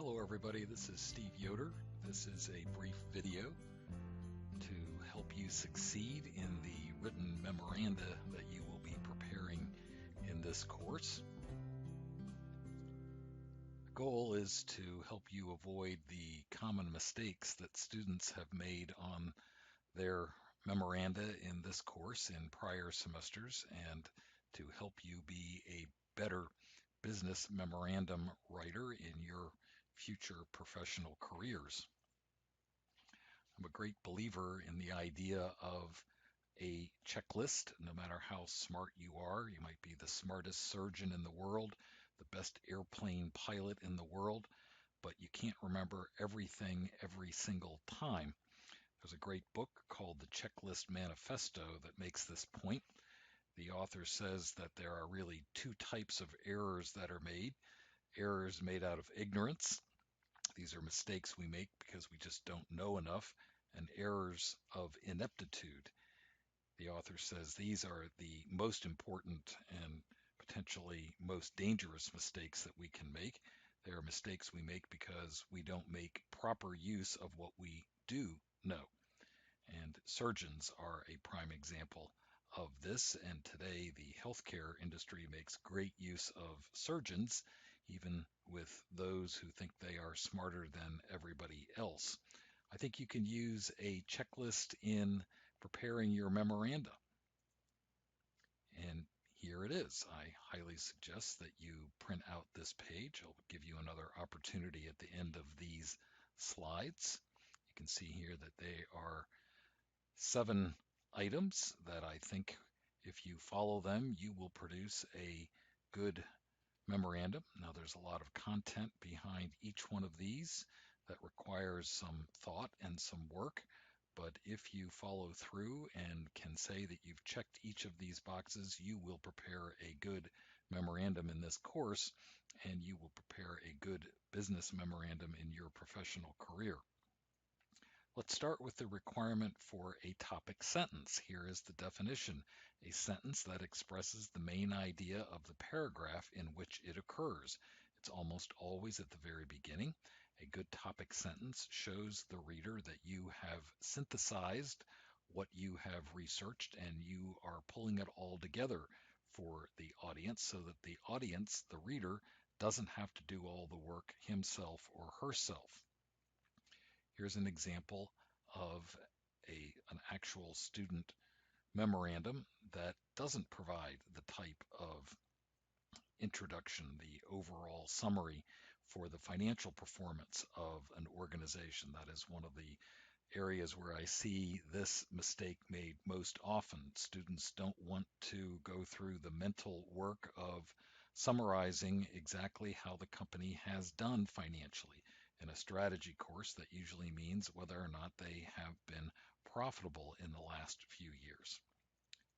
Hello everybody, this is Steve Yoder. This is a brief video to help you succeed in the written memoranda that you will be preparing in this course. The goal is to help you avoid the common mistakes that students have made on their memoranda in this course in prior semesters, and to help you be a better business memorandum writer in your future professional careers. I'm a great believer in the idea of a checklist. No matter how smart you are, you might be the smartest surgeon in the world, the best airplane pilot in the world, but you can't remember everything every single time. There's a great book called The Checklist Manifesto that makes this point. The author says that there are really two types of errors that are made. Errors made out of ignorance. These are mistakes we make because we just don't know enough, and errors of ineptitude. The author says these are the most important and potentially most dangerous mistakes that we can make. They are mistakes we make because we don't make proper use of what we do know. And surgeons are a prime example of this. And today, the healthcare industry makes great use of surgeons, even with those who think they are smarter than everybody else. I think you can use a checklist in preparing your memoranda. And here it is. I highly suggest that you print out this page. I'll give you another opportunity at the end of these slides. You can see here that they are 7 items that I think if you follow them, you will produce a good memorandum. Now, there's a lot of content behind each one of these that requires some thought and some work. But if you follow through and can say that you've checked each of these boxes, you will prepare a good memorandum in this course, and you will prepare a good business memorandum in your professional career. Let's start with the requirement for a topic sentence. Here is the definition: a sentence that expresses the main idea of the paragraph in which it occurs. It's almost always at the very beginning. A good topic sentence shows the reader that you have synthesized what you have researched and you are pulling it all together for the audience so that the audience, the reader, doesn't have to do all the work himself or herself. Here's an example of an actual student memorandum that doesn't provide the type of introduction, the overall summary for the financial performance of an organization. That is one of the areas where I see this mistake made most often. Students don't want to go through the mental work of summarizing exactly how the company has done financially. In a strategy course, that usually means whether or not they have been profitable in the last few years.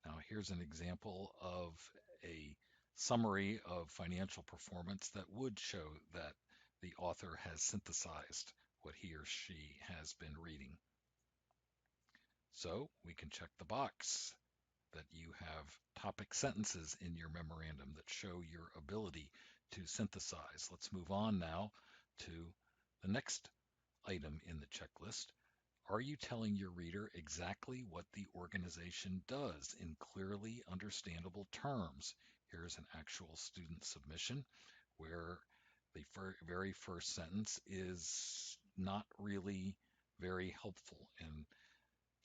Now, here's an example of a summary of financial performance that would show that the author has synthesized what he or she has been reading. So we can check the box that you have topic sentences in your memorandum that show your ability to synthesize. Let's move on now to the next item in the checklist. Are you telling your reader exactly what the organization does in clearly understandable terms? Here's an actual student submission where the very first sentence is not really very helpful in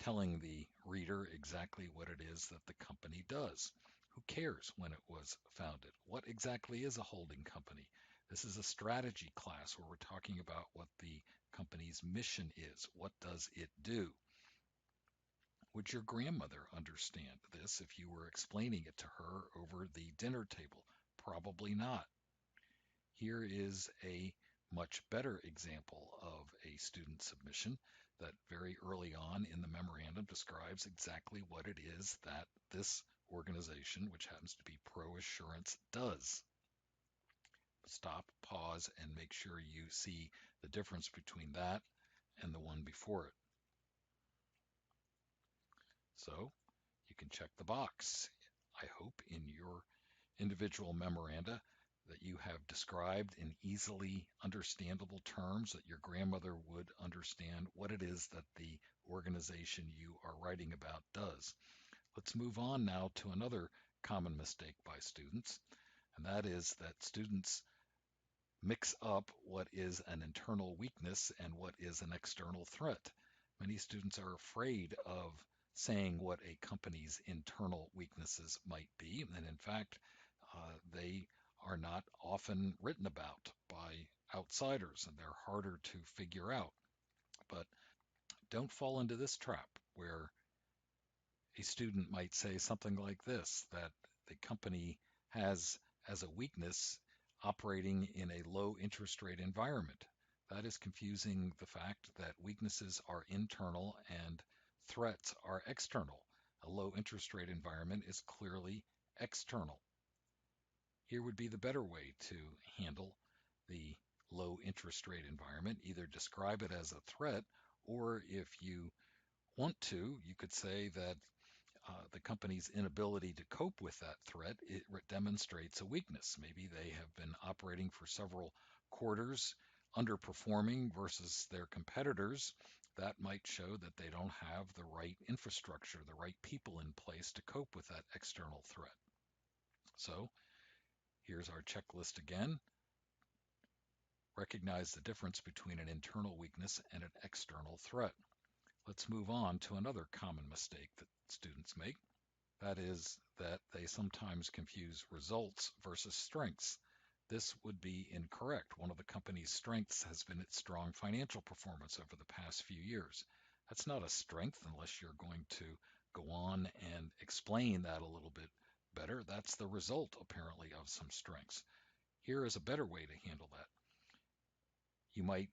telling the reader exactly what it is that the company does. Who cares when it was founded? What exactly is a holding company? This is a strategy class where we're talking about what the company's mission is. What does it do? Would your grandmother understand this if you were explaining it to her over the dinner table? Probably not. Here is a much better example of a student submission that very early on in the memorandum describes exactly what it is that this organization, which happens to be ProAssurance, does. Stop, pause, and make sure you see the difference between that and the one before it. So you can check the box, I hope, in your individual memoranda that you have described in easily understandable terms that your grandmother would understand what it is that the organization you are writing about does. Let's move on now to another common mistake by students, and that is that students mix up what is an internal weakness and what is an external threat. Many students are afraid of saying what a company's internal weaknesses might be, and in fact, they are not often written about by outsiders, and they're harder to figure out. But don't fall into this trap where a student might say something like this, that the company has as a weakness operating in a low interest rate environment. That is confusing the fact that weaknesses are internal and threats are external. A low interest rate environment is clearly external. Here would be the better way to handle the low interest rate environment. Either describe it as a threat, or if you want to, you could say that the company's inability to cope with that threat, it demonstrates a weakness. Maybe they have been operating for several quarters underperforming versus their competitors. That might show that they don't have the right infrastructure, the right people in place to cope with that external threat. So here's our checklist again. Recognize the difference between an internal weakness and an external threat. Let's move on to another common mistake that students make. That is that they sometimes confuse results versus strengths. This would be incorrect. One of the company's strengths has been its strong financial performance over the past few years. That's not a strength unless you're going to go on and explain that a little bit better. That's the result, apparently, of some strengths. Here is a better way to handle that. You might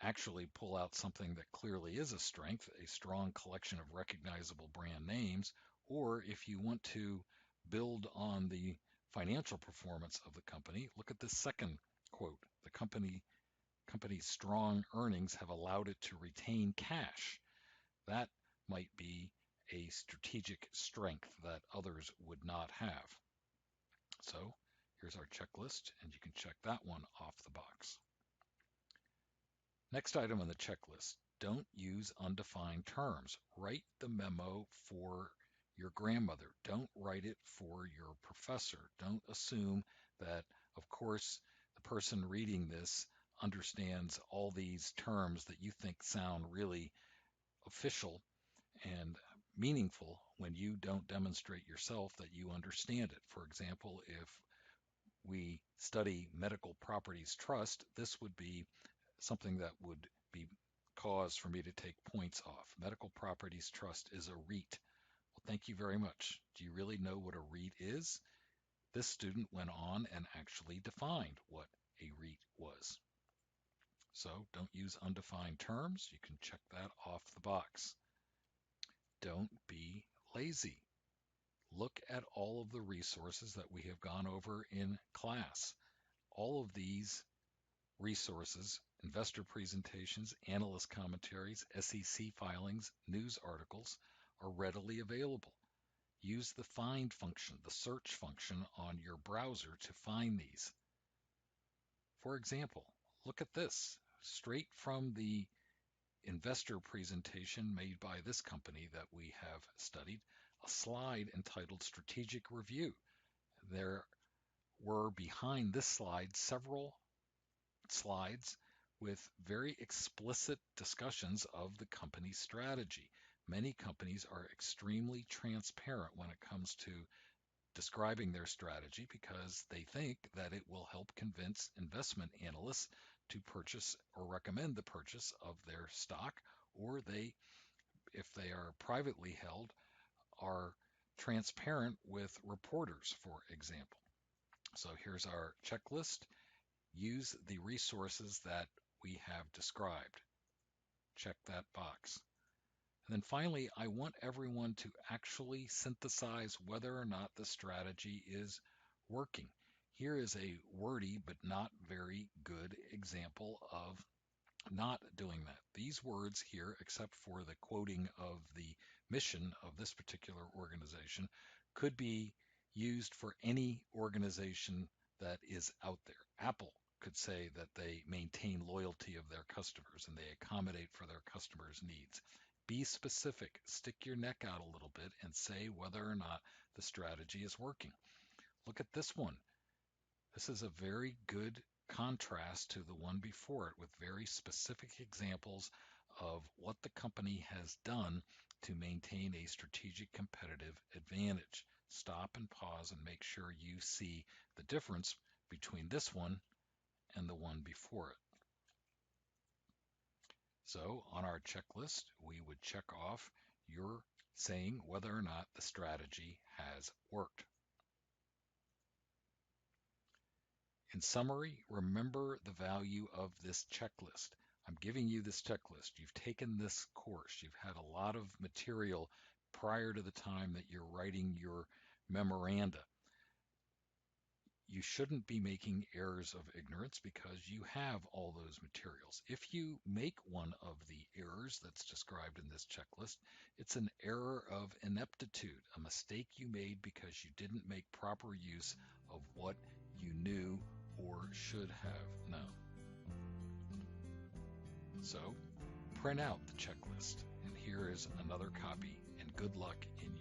actually pull out something that clearly is a strength, a strong collection of recognizable brand names, or if you want to build on the financial performance of the company, look at this second quote. The company's strong earnings have allowed it to retain cash. That might be a strategic strength that others would not have. So here's our checklist, and you can check that one off the box. Next item on the checklist, don't use undefined terms. Write the memo for your grandmother. Don't write it for your professor. Don't assume that, of course, the person reading this understands all these terms that you think sound really official and meaningful when you don't demonstrate yourself that you understand it. For example, if we study medical properties trust, this would be something that would be cause for me to take points off. Medical Properties Trust is a REIT. Well, thank you very much. Do you really know what a REIT is? This student went on and actually defined what a REIT was. So don't use undefined terms. You can check that off the box. Don't be lazy. Look at all of the resources that we have gone over in class. All of these resources, investor presentations, analyst commentaries, SEC filings, news articles are readily available. Use the find function, the search function on your browser to find these. For example, look at this, straight from the investor presentation made by this company that we have studied, a slide entitled Strategic Review. There were behind this slide several slides with very explicit discussions of the company's strategy. Many companies are extremely transparent when it comes to describing their strategy because they think that it will help convince investment analysts to purchase or recommend the purchase of their stock, or they, if they are privately held, are transparent with reporters, for example. So here's our checklist. Use the resources that we have described. Check that box. And then finally, I want everyone to actually synthesize whether or not the strategy is working. Here is a wordy but not very good example of not doing that. These words here, except for the quoting of the mission of this particular organization, could be used for any organization that is out there. Apple could say that they maintain loyalty of their customers and they accommodate for their customers' needs. Be specific, stick your neck out a little bit and say whether or not the strategy is working. Look at this one. This is a very good contrast to the one before it with very specific examples of what the company has done to maintain a strategic competitive advantage. Stop and pause and make sure you see the difference between this one and the one before it. So on our checklist, we would check off you're saying whether or not the strategy has worked. In summary, remember the value of this checklist. I'm giving you this checklist. You've taken this course. You've had a lot of material prior to the time that you're writing your memoranda. You shouldn't be making errors of ignorance because you have all those materials. If you make one of the errors that's described in this checklist, it's an error of ineptitude, a mistake you made because you didn't make proper use of what you knew or should have known. So print out the checklist, and here is another copy, and good luck in